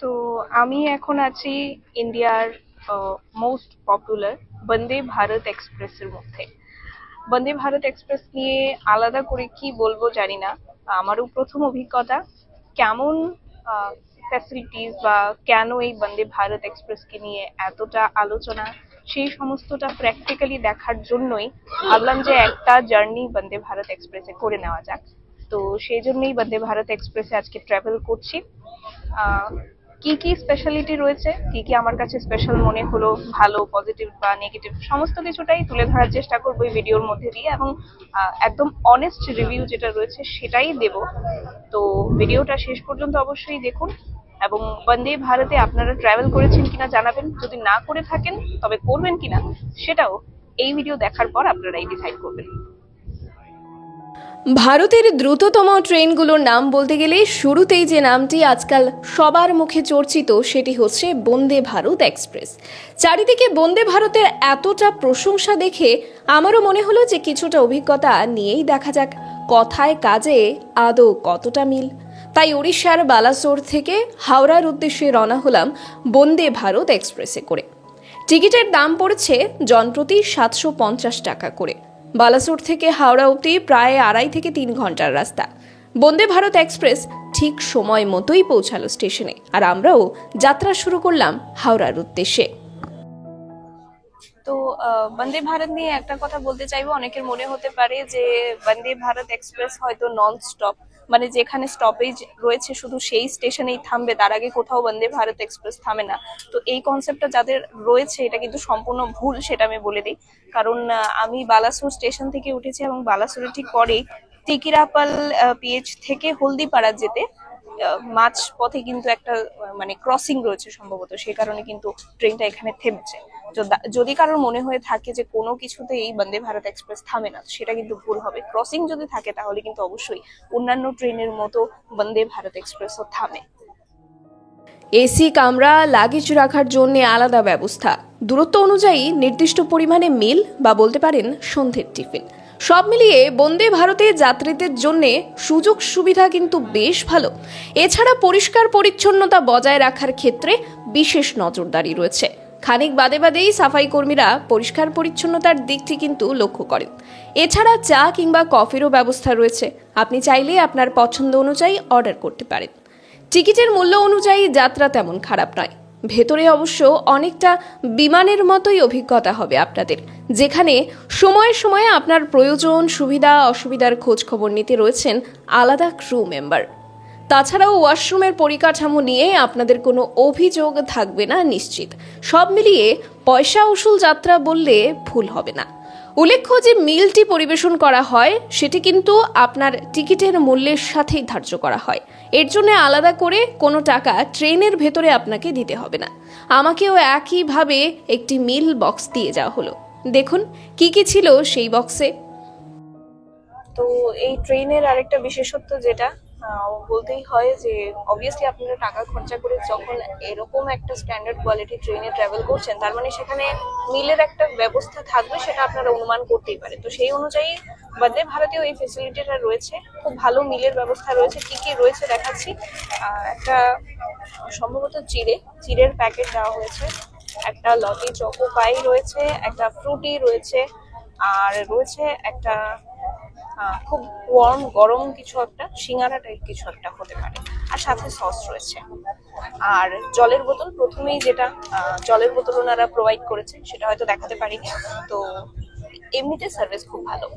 তো আমি এখন আছি ইন্ডিয়ার মোস্ট পপুলার বন্দে ভারত এক্সপ্রেসের মধ্যে। বন্দে ভারত এক্সপ্রেস নিয়ে আলাদা করে কি বলবো জানি না। আমারও প্রথম অভিজ্ঞতা। কেমন ফ্যাসিলিটিস বা কেন এই বন্দে ভারত এক্সপ্রেসকে নিয়ে এতটা আলোচনা, সেই সমস্তটা প্র্যাকটিক্যালি দেখার জন্যই ভাবলাম যে একটা জার্নি বন্দে ভারত এক্সপ্রেসে করে নেওয়া যাক। তো সেই জন্যই বন্দে ভারত এক্সপ্রেসে আজকে ট্রাভেল করছি। আহ, কি কি স্পেশালিটি রয়েছে, কি কি আমার কাছে স্পেশাল মনে হলো, ভালো পজিটিভ বা নেগেটিভ সমস্ত কিছুটাই তুলে ধরার চেষ্টা করবো এই ভিডিওর মধ্যে দিয়ে, এবং একদম অনেস্ট রিভিউ যেটা রয়েছে সেটাই দেব। তো ভিডিওটা শেষ পর্যন্ত অবশ্যই দেখুন, এবং বন্দে ভারতে আপনারা ট্রাভেল করেছেন কিনা জানাবেন। যদি না করে থাকেন তবে করবেন কিনা সেটাও এই ভিডিও দেখার পর আপনারাই ডিসাইড করবেন। ভারতের দ্রুততম ট্রেনগুলোর নাম বলতে গেলে শুরুতেই যে নামটি আজকাল সবার মুখে চর্চিত সেটি হচ্ছে বন্দে ভারত এক্সপ্রেস। চারিদিকে বন্দে ভারতের এতটা প্রশংসা দেখে আমারও মনে হলো যে কিছুটা অভিজ্ঞতা নিয়েই দেখা যাক কথায় কাজে আদৌ কতটা মিল। তাই ওড়িশার বালাসোর থেকে হাওড়ার উদ্দেশ্যে রওনা হলাম বন্দে ভারত এক্সপ্রেসে করে। টিকিটের দাম পড়েছে জনপ্রতি 750 টাকা করে। বালাসোর থেকে হাওড়া অবধি প্রায় 2.5 থেকে 3 ঘন্টার রাস্তা। বন্দে ভারত এক্সপ্রেস ঠিক সময় মতোই পৌঁছালো স্টেশনে, আর আমরাও যাত্রা শুরু করলাম হাওড়ার উদ্দেশ্যে। তো বন্দে ভারত নিয়ে একটা কথা বলতে চাইবো। অনেকের মনে হতে পারে যে বন্দে ভারত এক্সপ্রেস হয়তো নন স্টপ, মানে যেখানে স্টপেজ রয়েছে শুধু সেই স্টেশনেই থামবে, তার আগে কোথাও বন্দে ভারত এক্সপ্রেস থামে না। তো এই কনসেপ্টটা যাদের রয়েছে এটা কিন্তু সম্পূর্ণ ভুল, সেটা আমি বলে দিই। কারণ আমি বালাসোর স্টেশন থেকে উঠেছি এবং বালাসোরের ঠিক পরেই টিকিরাপাল পিএইচ থেকে হলদিপাড়া যেতে মাঝ পথে কিন্তু একটা মানে ক্রসিং রয়েছে সম্ভবত, সেই কারণে কিন্তু ট্রেনটা এখানে থেমেছে। যদি কারোর মনে হয়ে থাকে যে কোনো কিছুতেই বন্দে ভারত এক্সপ্রেস থামে না, সেটা কিন্তু ভুল হবে। ক্রসিং যদি থাকে তাহলে কিন্তু অবশ্যই অন্যান্য ট্রেনের মতো বন্দে ভারত এক্সপ্রেসও থামে। এসি কামরা, লাগেজ রাখার জন্য আলাদা ব্যবস্থা, দূরত্ব অনুযায়ী নির্দিষ্ট পরিমাণে মিল বা বলতে পারেন সন্ধ্যের টিফিন, সব মিলিয়ে বন্দে ভারতে যাত্রীদের জন্য সুযোগ সুবিধা কিন্তু বেশ ভালো। এছাড়া পরিষ্কার পরিচ্ছন্নতা বজায় রাখার ক্ষেত্রে বিশেষ নজরদারি রয়েছে। খানিক বাদে বাদেই সাফাই কর্মীরা পরিষ্কার পরিচ্ছন্নতার দিকটি কিন্তু লক্ষ্য করেন। এছাড়া চা কিংবা কফিরও ব্যবস্থা রয়েছে, আপনি চাইলে আপনার পছন্দ অনুযায়ী অর্ডার করতে পারেন। টিকিটের মূল্য অনুযায়ী যাত্রা তেমন খারাপ নয়। ভেতরে অবশ্য অনেকটা বিমানের মতোই অভিজ্ঞতা হবে আপনাদের, যেখানে সময়ে সময়ে আপনার প্রয়োজন সুবিধা অসুবিধার খোঁজ খবর নিতে রয়েছেন আলাদা ক্রু মেম্বার। তাছাড়াও ওয়াশরুমের পরিকাঠামো নিয়ে আপনাদের কোনো অভিযোগ থাকবে না নিশ্চিত। সব মিলিয়ে পয়সা উসুল যাত্রা বললে ভুল হবে না। উল্লেখ্য যে মিলটি পরিবেশন করা হয় সেটি কিন্তু আপনার টিকিটের মূল্যের সাথেই ধার্য করা হয়। এর জন্য আলাদা করে কোনো টাকা ট্রেনের ভেতরে আপনাকে দিতে হবে না। আমাকেও একইভাবে একটি মিল বক্স দিয়ে যাওয়া হলো। দেখুন কি কি ছিল সেই বক্সে। তো এই ট্রেনের আরেকটা বিশেষত্ব যেটা বলতেই হয় যে অবভিয়াসলি আপনারা টাকা খরচা করে যখন এরকম একটা স্ট্যান্ডার্ড কোয়ালিটি ট্রেনে ট্রাভেল করছেন, তার মানে সেখানে মিলের একটা ব্যবস্থা থাকবে, সেটা আপনারা অনুমান করতেই পারে। তো সেই অনুযায়ী বন্দে ভারতেও এই ফেসিলিটিটা রয়েছে, খুব ভালো মিলের ব্যবস্থা রয়েছে। কি কি রয়েছে দেখাচ্ছি। একটা সম্ভবত চিড়ের প্যাকেট দেওয়া হয়েছে, একটা লটি চকো পাই রয়েছে, একটা ফ্রুটি রয়েছে, আর রয়েছে একটা খুব ওয়ার্ম গরম কিছু একটা সিঙ্গারা টাইপ কিছু একটা হতে পারে, আর সাথে সস রয়েছে। আর জলের বোতল, প্রথমেই যেটা জলের বোতল ওনারা প্রোভাইড করেছে সেটা হয়তো দেখাতে পারিনি। তো এমনিতে সার্ভিস খুব ভালো।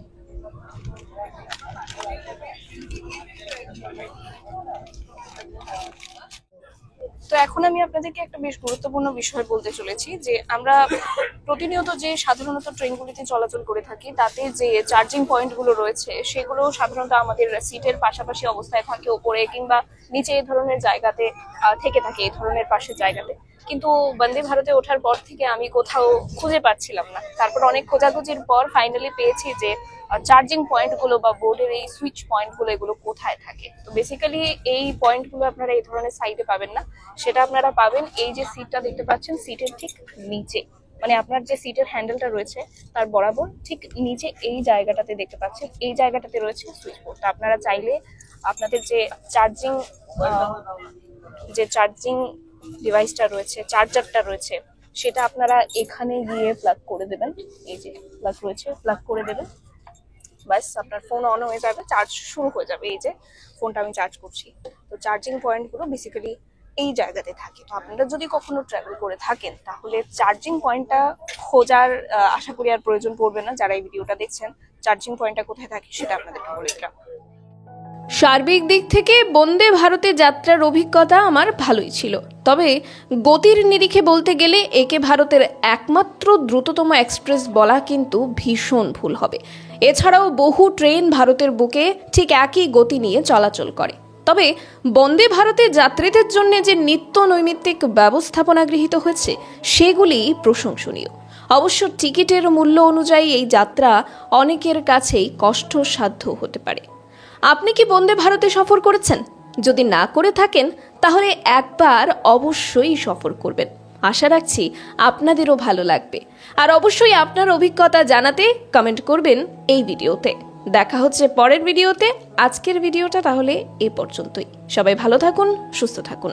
তো এখন আমি আপনাদেরকে একটা বেশ গুরুত্বপূর্ণ বিষয় বলতে চলেছি, যে আমরা প্রতিনিয়ত যে সাধারণত ট্রেনগুলিতে চলাচল করে থাকি তাতে যে চার্জিং পয়েন্টগুলো রয়েছে সেগুলো সাধারণত আমাদের সিটের পাশাপাশি অবস্থায় থাকে, ওপরে কিংবা নিচে এই ধরনের জায়গাতে থেকে থাকে, এই ধরনের পাশের জায়গাতে। কিন্তু বন্দে ভারতে ওঠার পর থেকে আমি কোথাও খুঁজে পাচ্ছিলাম না। তারপর অনেক খোঁজাখুঁজির পর ফাইনালি পেয়েছি যে চার্জিং পয়েন্টগুলো বা বোর্ডের এই সুইচ পয়েন্টগুলো এগুলো কোথায় থাকে। তো বেসিক্যালি এই পয়েন্টগুলো আপনারা এই ধরনের সাইডে পাবেন না, সেটা আপনারা পাবেন এই যে সিটটা দেখতে পাচ্ছেন সিটের ঠিক নিচে, মানে আপনার যে সিটের হ্যান্ডেলটা রয়েছে তার বরাবর ঠিক নিচে এই জায়গাটাতে দেখতে পাচ্ছেন, এই জায়গাটাতে রয়েছে সুইচ বোর্ড। তো আপনারা চাইলে আপনাদের যে চার্জিং ডিভাইসটা রয়েছে, চার্জারটা রয়েছে, সেটা আপনারা এখানে গিয়ে প্লাগ করে দেবেন। এই যে প্লাগ রয়েছে, প্লাগ করে দেবেন, বাস আপনার ফোন অন হয়ে যাবে, চার্জ শুরু হয়ে যাবে। এই যে ফোনটা আমি চার্জ করছি। তো চার্জিং পয়েন্টগুলো বেসিক্যালি এই জায়গাতে থাকে। তো আপনারা যদি কখনো ট্রাভেল করে থাকেন তাহলে চার্জিং পয়েন্টটা খোঁজার আশা করি আর প্রয়োজন পড়বে না। যারা এই ভিডিওটা দেখছেন, চার্জিং পয়েন্টটা কোথায় থাকে সেটা আপনাদেরকে বলে দিলাম। সার্বিক দিক থেকে বন্দে ভারতে যাত্রার অভিজ্ঞতা আমার ভালোই ছিল, তবে গতির নিরিখে বলতে গেলে একে ভারতের একমাত্র দ্রুততম এক্সপ্রেস বলা কিন্তু ভীষণ ভুল হবে। এছাড়াও বহু ট্রেন ভারতের বুকে ঠিক একই গতি নিয়ে চলাচল করে। তবে বন্দে ভারতে যাত্রীদের জন্য যে নিত্য নৈমিত্তিক ব্যবস্থাপনা গৃহীত হয়েছে সেগুলি প্রশংসনীয়। অবশ্য টিকিটের মূল্য অনুযায়ী এই যাত্রা অনেকের কাছেই কষ্টসাধ্য হতে পারে। আপনি কি বন্দে ভারতে সফর করেছেন? যদি না করে থাকেন তাহলে একবার অবশ্যই সফর করবেন। আশা রাখছি আপনাদেরও ভালো লাগবে। আর অবশ্যই আপনার অভিজ্ঞতা জানাতে কমেন্ট করবেন এই ভিডিওতে। দেখা হচ্ছে পরের ভিডিওতে। আজকের ভিডিওটা তাহলে এ পর্যন্তই। সবাই ভালো থাকুন, সুস্থ থাকুন।